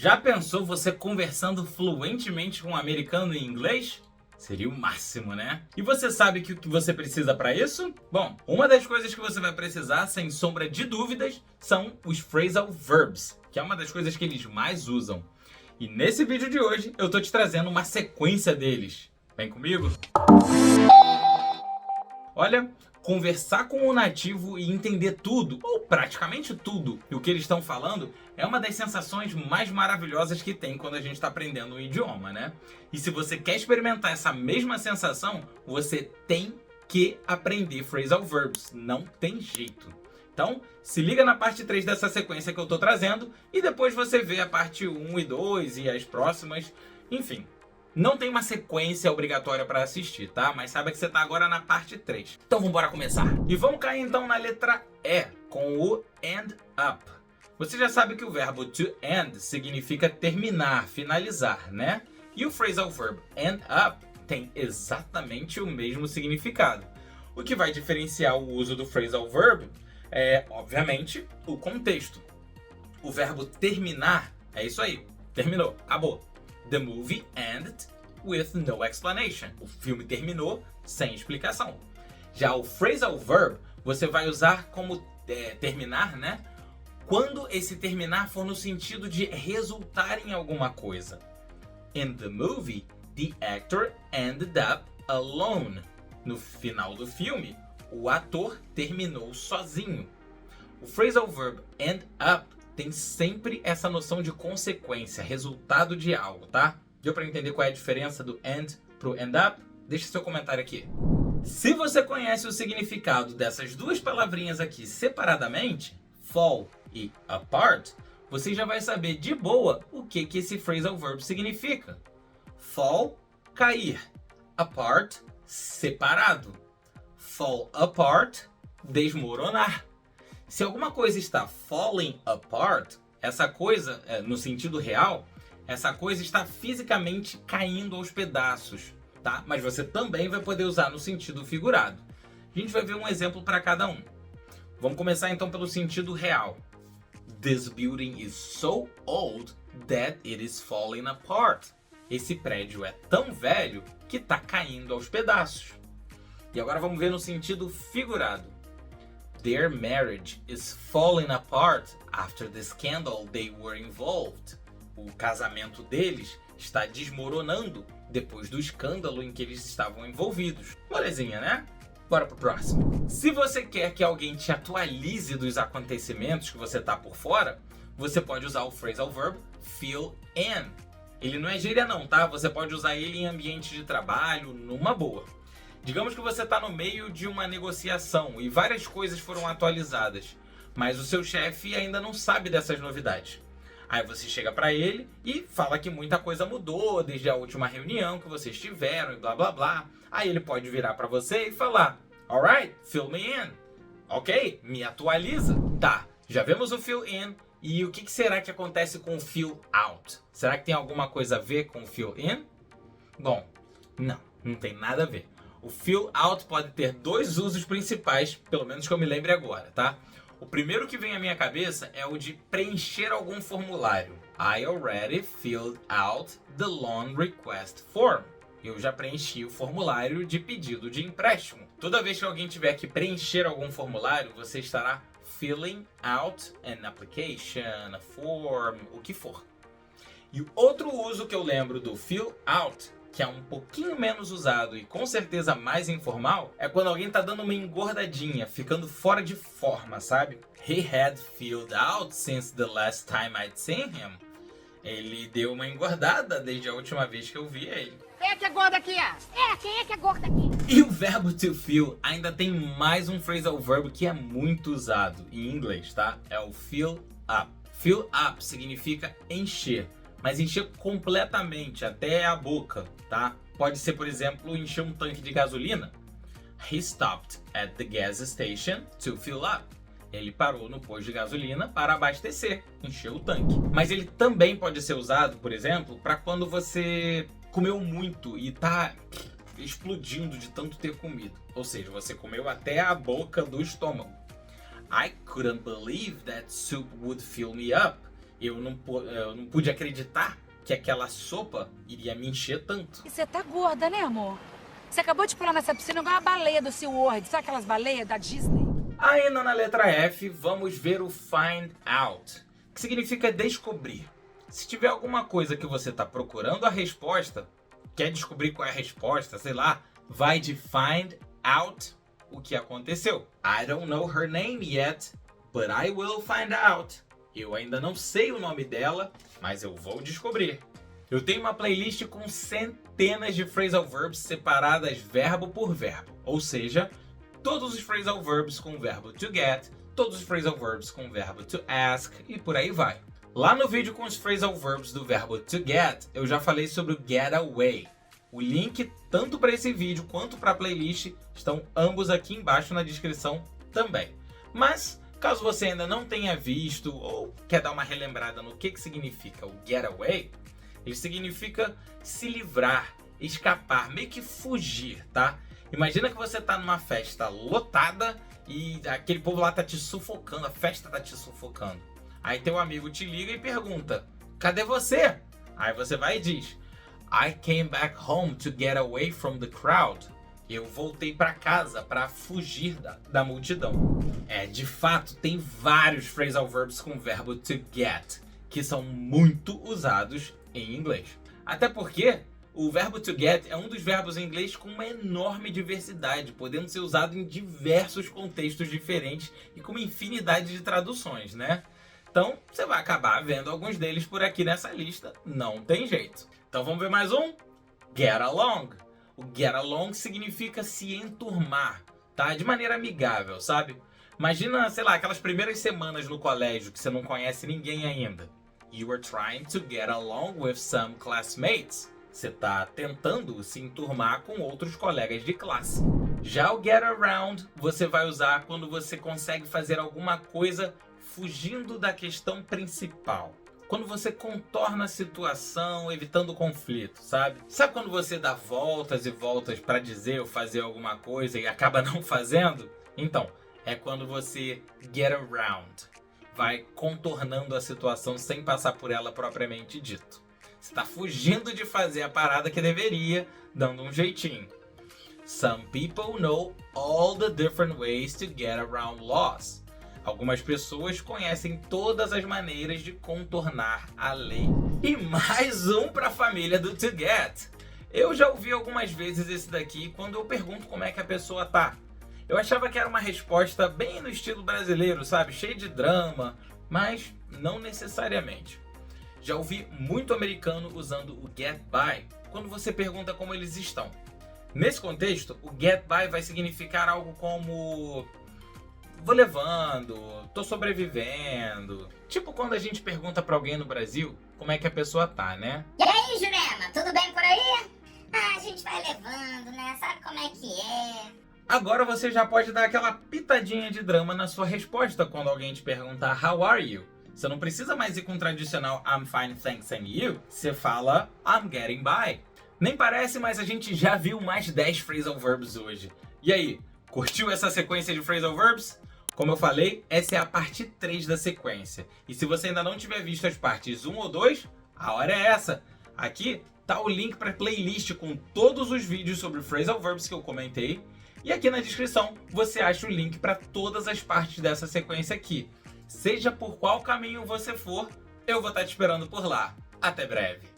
Já pensou você conversando fluentemente com um americano em inglês? Seria o máximo, né? E você sabe o que você precisa para isso? Bom, uma das coisas que você vai precisar, sem sombra de dúvidas, são os phrasal verbs, que é uma das coisas que eles mais usam. E nesse vídeo de hoje, eu tô te trazendo uma sequência deles. Vem comigo? Olha, conversar com o nativo e entender tudo, ou praticamente tudo, o que eles estão falando, é uma das sensações mais maravilhosas que tem quando a gente está aprendendo um idioma, né? E se você quer experimentar essa mesma sensação, você tem que aprender phrasal verbs, não tem jeito. Então, se liga na parte 3 dessa sequência que eu tô trazendo, e depois você vê a parte 1 e 2 e as próximas, enfim. Não tem uma sequência obrigatória para assistir, tá? Mas saiba que você tá agora na parte 3. Então vamos embora começar. E vamos cair então na letra E, com o end up. Você já sabe que o verbo to end significa terminar, finalizar, né? E o phrasal verb end up tem exatamente o mesmo significado. O que vai diferenciar o uso do phrasal verb é, obviamente, o contexto. O verbo terminar é isso aí. Terminou, acabou. The movie ended with no explanation. O filme terminou sem explicação. Já o phrasal verb você vai usar como terminar, né? Quando esse terminar for no sentido de resultar em alguma coisa. In the movie, the actor ended up alone. No final do filme, o ator terminou sozinho. O phrasal verb end up tem sempre essa noção de consequência, resultado de algo, tá? Deu para entender qual é a diferença do end pro end up? Deixa seu comentário aqui. Se você conhece o significado dessas duas palavrinhas aqui separadamente, fall e apart, você já vai saber de boa o que esse phrasal verb significa. Fall, cair. Apart, separado. Fall apart, desmoronar. Se alguma coisa está falling apart, essa coisa, no sentido real, essa coisa está fisicamente caindo aos pedaços, tá? Mas você também vai poder usar no sentido figurado. A gente vai ver um exemplo para cada um. Vamos começar então pelo sentido real. This building is so old that it is falling apart. Esse prédio é tão velho que está caindo aos pedaços. E agora vamos ver no sentido figurado. Their marriage is falling apart after the scandal they were involved. O casamento deles está desmoronando depois do escândalo em que eles estavam envolvidos. Molezinha, né? Bora pro próximo. Se você quer que alguém te atualize dos acontecimentos que você tá por fora, você pode usar o phrasal verb fill in. Ele não é gíria não, tá? Você pode usar ele em ambiente de trabalho, numa boa. Digamos que você está no meio de uma negociação e várias coisas foram atualizadas, mas o seu chefe ainda não sabe dessas novidades. Aí você chega para ele e fala que muita coisa mudou desde a última reunião que vocês tiveram e blá blá blá. Aí ele pode virar para você e falar: Alright, fill me in. Ok, me atualiza. Tá, já vemos o fill in e o que será que acontece com o fill out? Será que tem alguma coisa a ver com o fill in? Bom, não tem nada a ver. O fill out pode ter dois usos principais, pelo menos que eu me lembre agora, tá? O primeiro que vem à minha cabeça é o de preencher algum formulário. I already filled out the loan request form. Eu já preenchi o formulário de pedido de empréstimo. Toda vez que alguém tiver que preencher algum formulário, você estará filling out an application, a form, o que for. E o outro uso que eu lembro do fill out, que é um pouquinho menos usado e com certeza mais informal, é quando alguém tá dando uma engordadinha, ficando fora de forma, sabe? He had filled out since the last time I'd seen him. Ele deu uma engordada desde a última vez que eu vi ele. Quem é que é gordo aqui? Quem é que é gordo aqui? E o verbo to fill ainda tem mais um phrasal verb que é muito usado em inglês, tá? É o fill up. Fill up significa encher. Mas encher completamente, até a boca, tá? Pode ser, por exemplo, encher um tanque de gasolina. He stopped at the gas station to fill up. Ele parou no posto de gasolina para abastecer, encher o tanque. Mas ele também pode ser usado, por exemplo, para quando você comeu muito e tá explodindo de tanto ter comido. Ou seja, você comeu até a boca do estômago. I couldn't believe that soup would fill me up. Eu não pude acreditar que aquela sopa iria me encher tanto. E você tá gorda, né, amor? Você acabou de pular nessa piscina igual a baleia do SeaWorld. Sabe aquelas baleias da Disney? Ainda na letra F, vamos ver o find out, que significa descobrir. Se tiver alguma coisa que você está procurando a resposta, quer descobrir qual é a resposta, sei lá, vai de find out o que aconteceu. I don't know her name yet, but I will find out. Eu ainda não sei o nome dela, mas eu vou descobrir. Eu tenho uma playlist com centenas de phrasal verbs separadas verbo por verbo. Ou seja, todos os phrasal verbs com o verbo to get, todos os phrasal verbs com o verbo to ask e por aí vai. Lá no vídeo com os phrasal verbs do verbo to get, eu já falei sobre o get away. O link tanto para esse vídeo quanto para a playlist estão ambos aqui embaixo na descrição também. Mas caso você ainda não tenha visto ou quer dar uma relembrada no que significa o get away, ele significa se livrar, escapar, meio que fugir, tá? Imagina que você tá numa festa lotada e aquele povo lá tá te sufocando, a festa tá te sufocando. Aí teu amigo te liga e pergunta, cadê você? Aí você vai e diz, I came back home to get away from the crowd. Eu voltei para casa para fugir da multidão. De fato, tem vários phrasal verbs com o verbo to get, que são muito usados em inglês. Até porque o verbo to get é um dos verbos em inglês com uma enorme diversidade, podendo ser usado em diversos contextos diferentes e com uma infinidade de traduções, né? Então, você vai acabar vendo alguns deles por aqui nessa lista, não tem jeito. Então vamos ver mais um? Get along. O get along significa se enturmar, tá? De maneira amigável, sabe? Imagina, sei lá, aquelas primeiras semanas no colégio que você não conhece ninguém ainda. You are trying to get along with some classmates. Você está tentando se enturmar com outros colegas de classe. Já o get around você vai usar quando você consegue fazer alguma coisa fugindo da questão principal. Quando você contorna a situação, evitando conflito, sabe? Sabe quando você dá voltas e voltas para dizer ou fazer alguma coisa e acaba não fazendo? Então, é quando você get around. Vai contornando a situação sem passar por ela propriamente dito. Você está fugindo de fazer a parada que deveria, dando um jeitinho. Some people know all the different ways to get around laws. Algumas pessoas conhecem todas as maneiras de contornar a lei. E mais um para a família do to get. Eu já ouvi algumas vezes esse daqui quando eu pergunto como é que a pessoa tá. Eu achava que era uma resposta bem no estilo brasileiro, sabe? Cheio de drama, mas não necessariamente. Já ouvi muito americano usando o get by quando você pergunta como eles estão. Nesse contexto, o get by vai significar algo como vou levando, tô sobrevivendo. Tipo quando a gente pergunta pra alguém no Brasil como é que a pessoa tá, né? E aí, Jurema, tudo bem por aí? A gente vai levando, né? Sabe como é que é? Agora você já pode dar aquela pitadinha de drama na sua resposta quando alguém te perguntar How are you? Você não precisa mais ir com o tradicional I'm fine, thanks and you. Você fala I'm getting by. Nem parece, mas a gente já viu mais 10 phrasal verbs hoje. E aí, curtiu essa sequência de phrasal verbs? Como eu falei, essa é a parte 3 da sequência. E se você ainda não tiver visto as partes 1 ou 2, a hora é essa. Aqui tá o link para a playlist com todos os vídeos sobre phrasal verbs que eu comentei. E aqui na descrição você acha o link para todas as partes dessa sequência aqui. Seja por qual caminho você for, eu vou estar te esperando por lá. Até breve!